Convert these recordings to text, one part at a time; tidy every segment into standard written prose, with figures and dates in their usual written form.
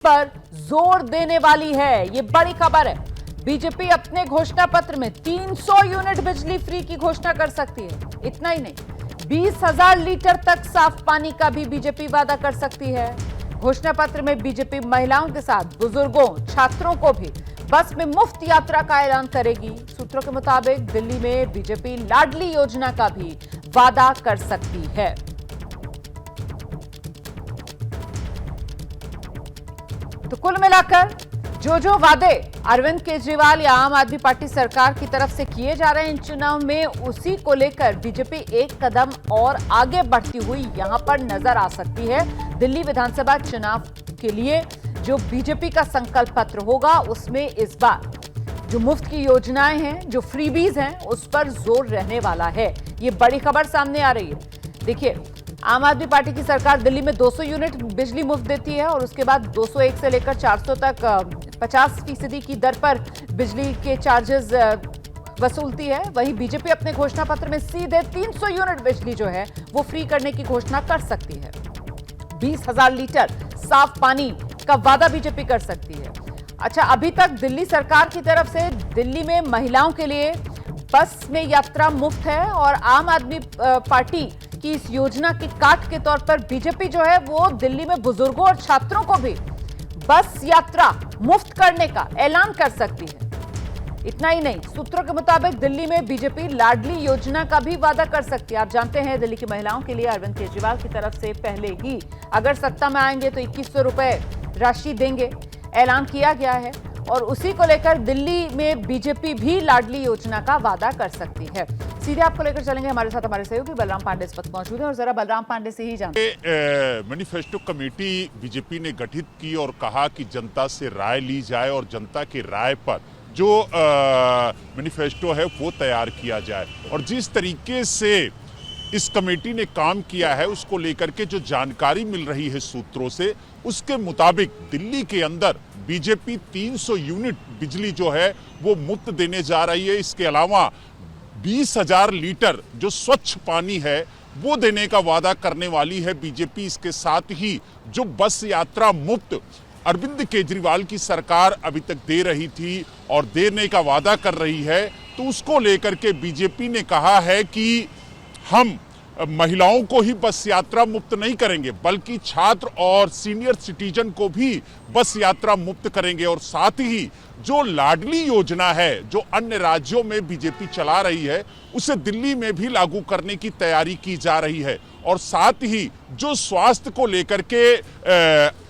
पर जोर देने वाली है। ये बड़ी खबर है। बीजेपी अपने घोषणा पत्र में 300 यूनिट बिजली फ्री की घोषणा कर सकती है। इतना ही नहीं, 20,000 लीटर तक साफ पानी का भी बीजेपी वादा कर सकती है। घोषणा पत्र में बीजेपी महिलाओं के साथ बुजुर्गों, छात्रों को भी बस में मुफ्त यात्रा का ऐलान करेगी। सूत्रों के मुताबिक दिल्ली में बीजेपी लाडली योजना का भी वादा कर सकती है। तो कुल मिलाकर जो वादे अरविंद केजरीवाल या आम आदमी पार्टी सरकार की तरफ से किए जा रहे हैं इन चुनाव में, उसी को लेकर बीजेपी एक कदम और आगे बढ़ती हुई यहां पर नजर आ सकती है। दिल्ली विधानसभा चुनाव के लिए जो बीजेपी का संकल्प पत्र होगा, उसमें इस बार जो मुफ्त की योजनाएं हैं, जो फ्रीबीज हैं, उस पर जोर रहने वाला है। ये बड़ी खबर सामने आ रही है। देखिए, आम आदमी पार्टी की सरकार दिल्ली में 200 यूनिट बिजली मुफ्त देती है और उसके बाद 201 से लेकर 400 तक 50% की दर पर बिजली के चार्जेस वसूलती है। वहीं बीजेपी अपने घोषणा पत्र में सीधे 300 यूनिट बिजली जो है वो फ्री करने की घोषणा कर सकती है। 20,000 लीटर साफ पानी का वादा बीजेपी कर सकती है। अच्छा, अभी तक दिल्ली सरकार की तरफ से दिल्ली में महिलाओं के लिए बस में यात्रा मुफ्त है और आम आदमी पार्टी की इस योजना की काट के तौर पर बीजेपी जो है वो दिल्ली में बुजुर्गों और छात्रों को भी बस यात्रा मुफ्त करने का ऐलान कर सकती है। इतना ही नहीं, सूत्रों के मुताबिक दिल्ली में बीजेपी लाडली योजना का भी वादा कर सकती है। आप जानते हैं, दिल्ली की महिलाओं के लिए अरविंद केजरीवाल की तरफ से पहले ही अगर सत्ता में आएंगे तो 2100 रुपए राशि देंगे, ऐलान किया गया है। और उसी को लेकर दिल्ली में बीजेपी भी लाडली योजना का वादा कर सकती है। सीधे आपको लेकर चलेंगे, हमारे साथ हमारे सहयोगी बलराम पांडे इस वक्त मौजूद हैं और जरा बलराम पांडे से ही जानते हैं। मैनिफेस्टो कमेटी बीजेपी ने गठित की और कहा कि जनता से राय ली जाए और जनता की राय पर जो मैनिफेस्टो है वो तैयार किया जाए। और जिस तरीके से इस कमेटी ने काम किया है, उसको लेकर के जो जानकारी मिल रही है सूत्रों से, उसके मुताबिक दिल्ली के अंदर बीजेपी 300 यूनिट बिजली जो है वो मुफ्त देने जा रही है। इसके अलावा 20,000 लीटर जो स्वच्छ पानी है वो देने का वादा करने वाली है बीजेपी। इसके साथ ही जो बस यात्रा मुफ्त अरविंद केजरीवाल की सरकार अभी तक दे रही थी और देने का वादा कर रही है, तो उसको लेकर के बीजेपी ने कहा है कि हम महिलाओं को ही बस यात्रा मुफ्त नहीं करेंगे, बल्कि छात्र और सीनियर सिटीजन को भी बस यात्रा मुफ्त करेंगे। और साथ ही जो लाडली योजना है जो अन्य राज्यों में बीजेपी चला रही है, उसे दिल्ली में भी लागू करने की तैयारी की जा रही है। और साथ ही जो स्वास्थ्य को लेकर के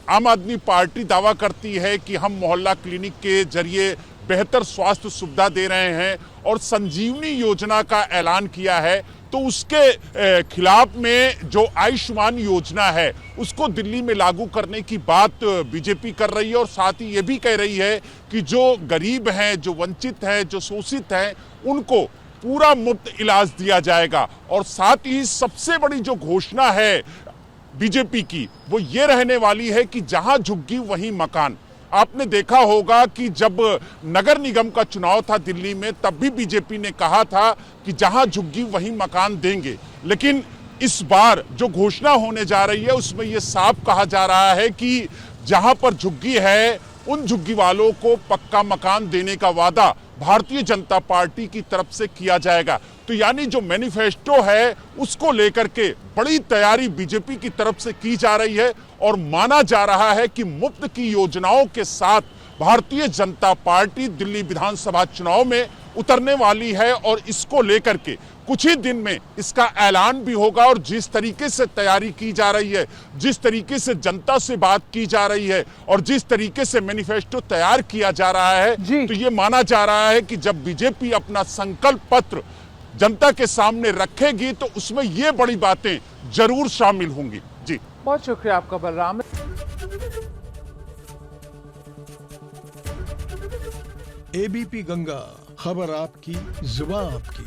आम आदमी पार्टी दावा करती है कि हम मोहल्ला क्लिनिक के जरिए बेहतर स्वास्थ्य सुविधा दे रहे हैं और संजीवनी योजना का ऐलान किया है, तो उसके खिलाफ में जो आयुष्मान योजना है उसको दिल्ली में लागू करने की बात बीजेपी कर रही है। और साथ ही ये भी कह रही है कि जो गरीब हैं, जो वंचित हैं, जो शोषित हैं, उनको पूरा मुफ्त इलाज दिया जाएगा। और साथ ही सबसे बड़ी जो घोषणा है बीजेपी की वो ये रहने वाली है कि जहां झुग्गी वहीं मकान। आपने देखा होगा कि जब नगर निगम का चुनाव था दिल्ली में, तब भी बीजेपी ने कहा था कि जहां झुग्गी वहीं मकान देंगे। लेकिन इस बार जो घोषणा होने जा रही है उसमें यह साफ कहा जा रहा है कि जहां पर झुग्गी है उन झुग्गी वालों को पक्का मकान देने का वादा भारतीय जनता पार्टी की तरफ से किया जाएगा। तो यानी जो मैनिफेस्टो है उसको लेकर के बड़ी तैयारी बीजेपी की तरफ से की जा रही है और माना जा रहा है कि मुफ्त की योजनाओं के साथ भारतीय जनता पार्टी दिल्ली विधानसभा चुनाव में उतरने वाली है। और इसको लेकर के कुछ ही दिन में इसका ऐलान भी होगा। और जिस तरीके से तैयारी की जा रही है, जिस तरीके से जनता से बात की जा रही है और जिस तरीके से मैनिफेस्टो तैयार किया जा रहा है, तो ये माना जा रहा है कि जब बीजेपी अपना संकल्प पत्र जनता के सामने रखेगी तो उसमें ये बड़ी बातें जरूर शामिल होंगी। जी, बहुत शुक्रिया आपका बलराम। एबीपी गंगा, खबर आपकी, जुबान आपकी।